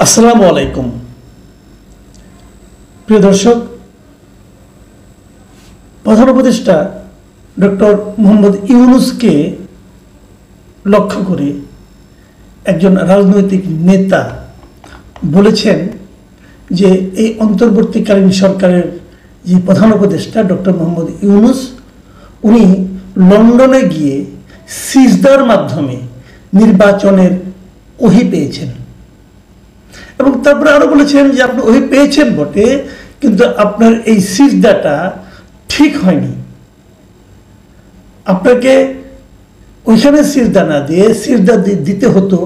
আসসালামু আলাইকুম প্রিয় দর্শক, প্রধান উপদেষ্টা ডক্টর মোহাম্মদ ইউনূসকে লক্ষ্য করে একজন রাজনৈতিক নেতা বলেছেন যে এই অন্তর্বর্তীকালীন সরকারের যে প্রধান উপদেষ্টা ডক্টর মোহাম্মদ ইউনূস উনি লন্ডনে গিয়ে সিজদার মাধ্যমে নির্বাচনের ওহী পেয়েছেন এবং তারপরে আরো বলেছেন যে আপনি ওহী পেয়েছেন বটে, কিন্তু আপনার এই সিজদাটা ঠিক হয়নি। আপনাকে ওইখানে সিজদা না দিয়ে সিজদা দিতে হতো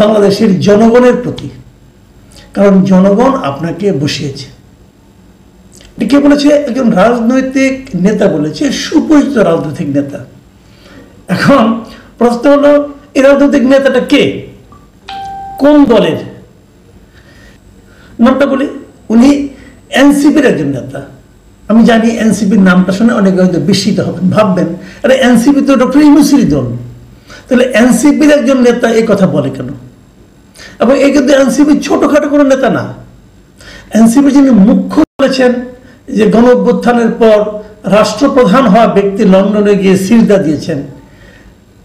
বাংলাদেশের জনগণের প্রতি, কারণ জনগণ আপনাকে বসিয়েছে। কে বলেছে? একজন রাজনৈতিক নেতা বলেছে, সুপরিচিত রাজনৈতিক নেতা। এখন প্রশ্ন হলো, এই রাজনৈতিক নেতাটা কে, কোন দলের? নামটা বলি, উনি এনসিপির একজন নেতা। আমি জানি এনসিপির নামটা শুনে অনেকে হয়তো বিস্মিত হবেন, ভাববেন আরে এনসিপি তো ডক্টর ইউনূসেরই দল, তাহলে এনসিপির একজন নেতা এই কথা বলে কেন? এবং এই কিন্তু এনসিপির ছোটখাটো কোনো নেতা না। এনসিপি যিনি মুখ্য বলেছেন যে গণ অভ্যুত্থানের পর রাষ্ট্রপ্রধান হওয়া ব্যক্তি লন্ডনে গিয়ে সিজদা দিয়েছেন,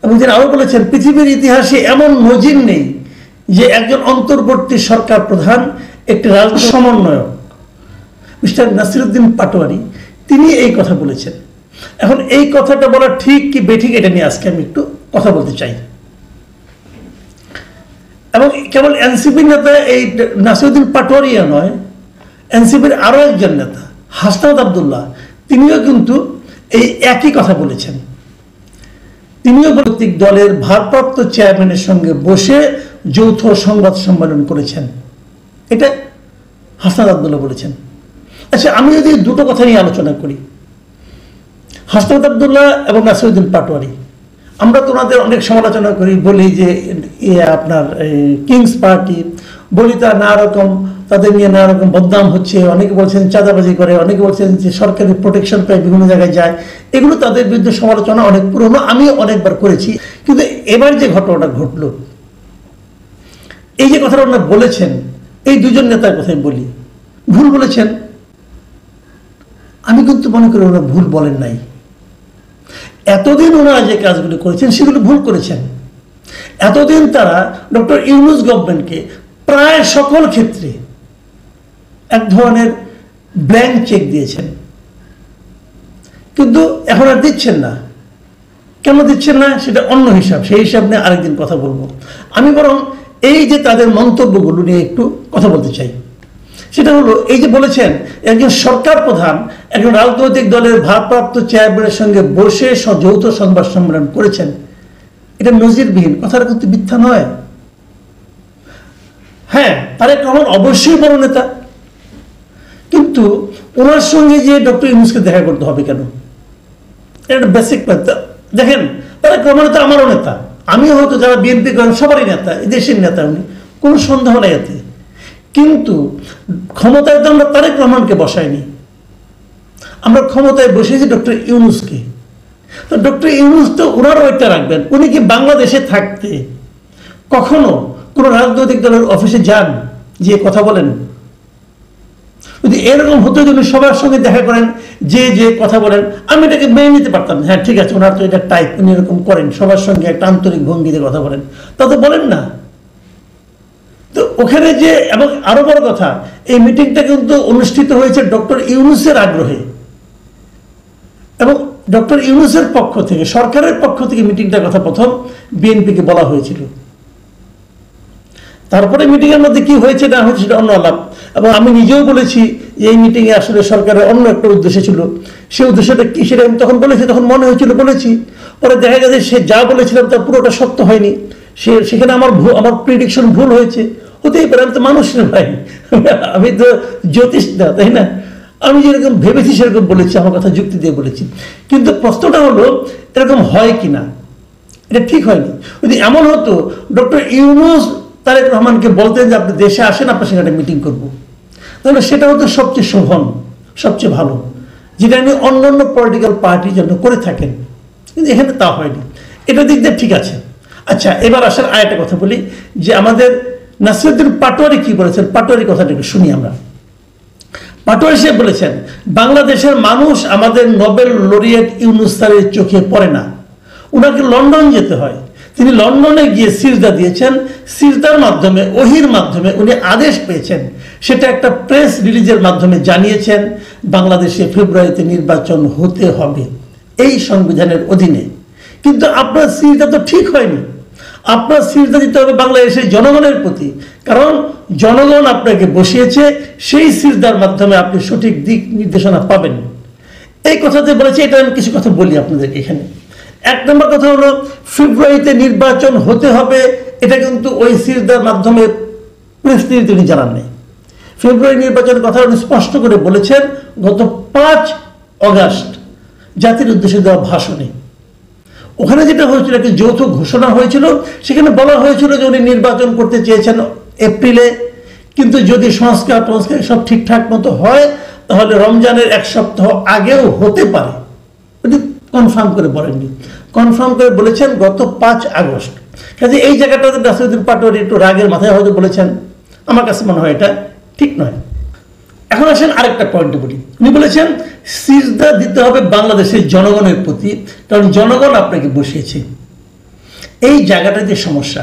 এবং তিনি আরো বলেছেন পৃথিবীর ইতিহাসে এমন নজির নেই যে একজন অন্তর্বর্তী সরকার প্রধান একটি রাজনৈতিক সমন্বয়ক মিস্টার নাসিরউদ্দিন পাটোয়ারি তিনি এই কথা বলেছেন। এখন এই কথাটা বলা ঠিক কি বেঠিক এটা নিয়ে আজকে আমি একটু কথা বলতে চাই। এবং কেবল এনসিপির নেতা এই নাসিরউদ্দিন পাটোয়ারিয়া নয়, এনসিপির আরো একজন নেতা হাসনাত আব্দুল্লাহ তিনিও কিন্তু এই একই কথা বলেছেন। তিনিও প্রত্যেক দলের ভারপ্রাপ্ত চেয়ারম্যানের সঙ্গে বসে যৌথ সংবাদ সম্মেলন করেছেন, এটা হাসনাত আব্দুল্লাহ বলেছেন। আচ্ছা, আমি যদি দুটো কথা নিয়ে আলোচনা করি, হাসনাত আব্দুল্লাহ এবং নাসিরউদ্দিন পাটোয়ারি, আমরা তো ওনাদের অনেক সমালোচনা করি, বলি যে আপনার কিংস পার্টি, বলি তা নানা রকম তাদের নিয়ে নানা রকম বদনাম হচ্ছে। অনেকে বলছেন চাঁদাবাজি করে, অনেকে বলছেন যে সরকারি প্রোটেকশন পায়, বিভিন্ন জায়গায় যায়। এগুলো তাদের বিরুদ্ধে সমালোচনা অনেক পুরনো, আমি অনেকবার করেছি। কিন্তু এবার যে ঘটনাটা ঘটলো, এই যে কথাটা ওনারা বলেছেন, এই দুজন নেতার কথাই বলি, ভুল বলেছেন। আমি কিন্তু মনে করি ওনারা ভুল বলেন নাই। এতদিন ওনারা যে কাজগুলো করেছেন সেগুলো ভুল করেছেন। এতদিন তারা ডক্টর ইউনূস গভর্নমেন্টকে প্রায় সকল ক্ষেত্রে এক ধরনের ব্ল্যাঙ্ক চেক দিয়েছেন, কিন্তু এখন আর দিচ্ছেন না। কেন দিচ্ছেন না সেটা অন্য হিসাব, সেই হিসাব নিয়ে আরেকদিন কথা বলবো। আমি বরং এই যে তাদের মন্তব্যগুলো নিয়ে একটু কথা বলতে চাই। সেটা হলো, এই যে বলেছেন একজন সরকার প্রধান একজন রাজনৈতিক দলের ভারপ্রাপ্ত চেয়ারম্যানের সঙ্গে বসে যৌথ সংবাদ সম্মেলন করেছেন, এটা নজিরবিহীন। কথাটা কিন্তু মিথ্যা নয়। হ্যাঁ, তারেক রহমান অবশ্যই বড় নেতা, কিন্তু ওনার সঙ্গে যে ডক্টর ইউনূসকে দেখা করতে হবে কেন? এটা বেসিক কথা। দেখেন, তারেক রহমান তো আমারও নেতা, আমিও হয়তো যারা বিএনপি করেন সবারই নেতা, এই দেশের নেতা উনি, কোনো সন্দেহ নাই এতে। কিন্তু ক্ষমতায় তো আমরা তারেক রহমানকে বসাইনি, আমরা ক্ষমতায় বসেছি ডক্টর ইউনূসকে। তো ডক্টর ইউনূস তো ওনারও ওইটা রাখবেন। উনি কি বাংলাদেশে থাকতে কখনো কোনো রাজনৈতিক দলের অফিসে যান, যে কথা বলেন? যদি এরকম হতো যে উনি সবার সঙ্গে দেখা করেন, যে যে কথা বলেন, আমি এটাকে মেনে নিতে পারতাম। হ্যাঁ ঠিক আছে, ওনার তো এটা টাইপ, উনি এরকম করেন, সবার সঙ্গে একটা আন্তরিক ভঙ্গিতে কথা বলেন, তা তো বলেন না। তো ওখানে যে, এবং আরো বড় কথা, এই মিটিংটা কিন্তু অনুষ্ঠিত হয়েছে ডক্টর ইউনূসের আগ্রহে, এবং ডক্টর ইউনূসের পক্ষ থেকে, সরকারের পক্ষ থেকে মিটিংটার কথা প্রথম বিএনপিকে বলা হয়েছিল। তারপরে মিটিং এর মধ্যে কি হয়েছে না হয়েছে সেটা অন্য আলাপ। এবং আমি নিজেও বলেছি যে এই মিটিং এ আসলে সরকারের অন্য একটা উদ্দেশ্য ছিল। সেই উদ্দেশ্যটা কি সেটা আমি তখন বলেছি, তখন মনে হয়েছিল বলেছি। পরে দেখা গেছে সে যা বলেছিলাম তা পুরোটা সত্য হয়নি, সেখানে আমার প্রেডিকশন ভুল হয়েছে। হতেই পারে, আমি তো মানুষের ভাই, আমি তো জ্যোতিষ না, তাই না? আমি যেরকম ভেবেছি সেরকম বলেছি, আমার কথা যুক্তি দিয়ে বলেছি। কিন্তু প্রশ্নটা হলো এরকম হয় কিনা, এটা ঠিক হয়নি। যদি এমন হতো ডক্টর ইউনূস তারেক রহমানকে বলতেন যে আপনি দেশে আসেন, আপনার সঙ্গে একটা মিটিং করবো, তাহলে সেটা হতো সবচেয়ে শোভন, সবচেয়ে ভালো, যেটা নিয়ে অন্যান্য পলিটিক্যাল পার্টি যেন করে থাকেন। কিন্তু এখানে তা হয়নি। এটা দিক দিয়ে ঠিক আছে। আচ্ছা, এবার আসার আরেকটা কথা বলি, যে আমাদের নাসিরউদ্দিন পাটোয়ারি কি বলেছেন, পাটোয়ারি কথাটা একটু শুনি আমরা। পাটোয়ারি সাহেব বলেছেন, বাংলাদেশের মানুষ আমাদের নোবেল লরিয়েট ইউনূস স্যারের চোখে পড়ে না, উনাকে লন্ডন যেতে হয়। তিনি লন্ডনে গিয়ে সিজদা দিয়েছেন, সিজদার মাধ্যমে ওহির মাধ্যমে উনি আদেশ পেয়েছেন, সেটা একটা প্রেস রিলিজের মাধ্যমে জানিয়েছেন বাংলাদেশে ফেব্রুয়ারিতে নির্বাচন হতে হবে এই সংবিধানের অধীনে। কিন্তু আপনার সিজদা তো ঠিক হয়নি, আপনার সিজদা দিতে হবে বাংলাদেশের জনগণের প্রতি, কারণ জনগণ আপনাকে বসিয়েছে, সেই সিজদার মাধ্যমে আপনি সঠিক দিক নির্দেশনা পাবেন। এই কথাতে বলেছে, এটা আমি কিছু কথা বলি আপনাদেরকে এখানে। এক নম্বর কথা হলো, ফেব্রুয়ারিতে নির্বাচন হতে হবে, এটা কিন্তু ওই সিজদার মাধ্যমে পরিস্থিতি তিনি জানান নেই। ফেব্রুয়ারি নির্বাচনের কথা উনি স্পষ্ট করে বলেছেন গত 5 অগাস্ট জাতির উদ্দেশ্যে দেওয়া ভাষণে। ওখানে যেটা হয়েছিল, একটা যৌথ ঘোষণা হয়েছিল, সেখানে বলা হয়েছিল যে উনি নির্বাচন করতে চেয়েছেন এপ্রিলে, কিন্তু যদি সংস্কার সব ঠিকঠাক মতো হয় তাহলে রমজানের 1 সপ্তাহ আগেও হতে পারে। উনি কনফার্ম করে বলেননি, কনফার্ম করে বলেছেন গত 5 আগস্ট। কাজে এই জায়গাটাতে নাসিরউদ্দিন পাটোয়ারি একটু রাগের মাথায় হয়তো বলেছেন, আমার কাছে মনে হয় এটা ঠিক নয়। এখন আসেন আরেকটা পয়েন্টে বলি। উনি বলেছেন সিজদা দিতে হবে বাংলাদেশের জনগণের প্রতি, কারণ জনগণ আপনাকে বসিয়েছে। এই জায়গাটা যে সমস্যা,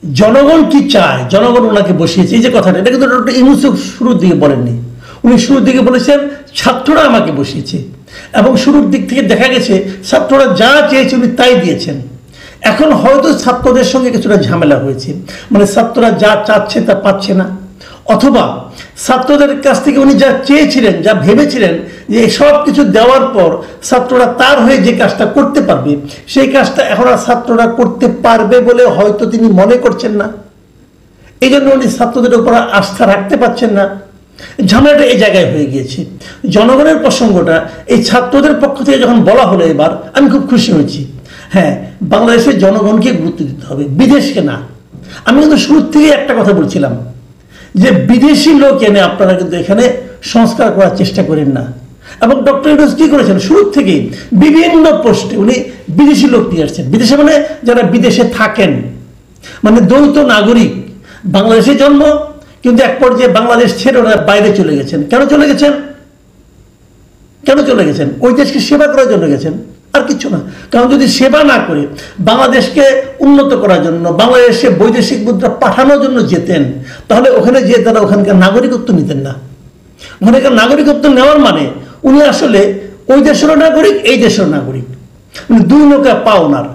জনগণ কি চায়, জনগণ ওনাকে বসিয়েছে, এই যে কথাটা, এটা কিন্তু ডক্টর ইউনূস শুরুর দিকে বলেননি। উনি শুরুর দিকে বলেছেন ছাত্ররা আমাকে বসিয়েছে, এবং শুরুর দিক থেকে দেখা গেছে ছাত্ররা যা চেয়েছে উনি তাই দিয়েছেন। এখন হয়তো ছাত্রদের সঙ্গে কিছুটা ঝামেলা হয়েছে, মানে ছাত্ররা যা চাচ্ছে তা পাচ্ছে না, অথবা ছাত্রদের কাছ থেকে উনি যা চেয়েছিলেন, যা ভেবেছিলেন যে সব কিছু দেওয়ার পর ছাত্ররা তার হয়ে যে কাজটা করতে পারবে, সেই কাজটা এখন আর ছাত্ররা করতে পারবে বলে হয়তো তিনি মনে করছেন না। এই জন্য উনি ছাত্রদের উপর আস্থা রাখতে পারছেন না। ঝামেলাটা এই জায়গায় হয়ে গিয়েছে। জনগণের প্রসঙ্গটা এই ছাত্রদের পক্ষ থেকে যখন বলা হলো, এবার আমি খুব খুশি হয়েছি। হ্যাঁ, বাংলাদেশের জনগণকে গুরুত্ব দিতে হবে, বিদেশকে না। আমি কিন্তু শুরু থেকে একটা কথা বলছিলাম যে বিদেশি লোক এনে আপনারা কিন্তু এখানে সংস্কার করার চেষ্টা করেন না। এবং ডক্টর ইউনূস কি করেছেন, শুরু থেকেই বিভিন্ন পোস্টে উনি বিদেশি লোক নিয়ে আসছেন। বিদেশে মানে যারা বিদেশে থাকেন, মানে দ্বৈত নাগরিক, বাংলাদেশে জন্ম কিন্তু এক পর্যায়ে বাংলাদেশ ছেড়ে ওরা বাইরে চলে গেছেন। কেন চলে গেছেন? কেন চলে গেছেন? ওই দেশকে সেবা করার জন্য গেছেন, আর কিছু না। কারণ যদি সেবা না করে বাংলাদেশকে উন্নত করার জন্য, বাংলাদেশে বৈদেশিক মুদ্রা পাঠানোর জন্য যেতেন, তাহলে ওখানে যেয়ে তারা ওখানকার নাগরিকত্ব নিতেন না। ওখানকার নাগরিকত্ব নেওয়ার মানে উনি আসলে ওই দেশেরও নাগরিক, এই দেশের নাগরিক, উনি 2 নৌকা পা ওনার।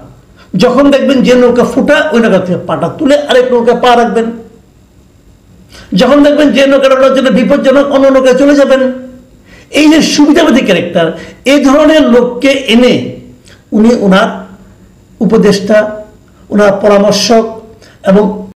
যখন দেখবেন যে নৌকা ফুটা, ওই নৌকা থেকে পাটা তুলে আরেক নৌকা পা রাখবেন। যখন দেখবেন যে নৌকাটা ওনার জন্য বিপজ্জনক, অন্য নৌকায় চলে যাবেন। এই যে সুবিধাবাদী ক্যারেক্টার, এই ধরনের লোককে এনে উনি ওনার উপদেষ্টা, ওনার পরামর্শক এবং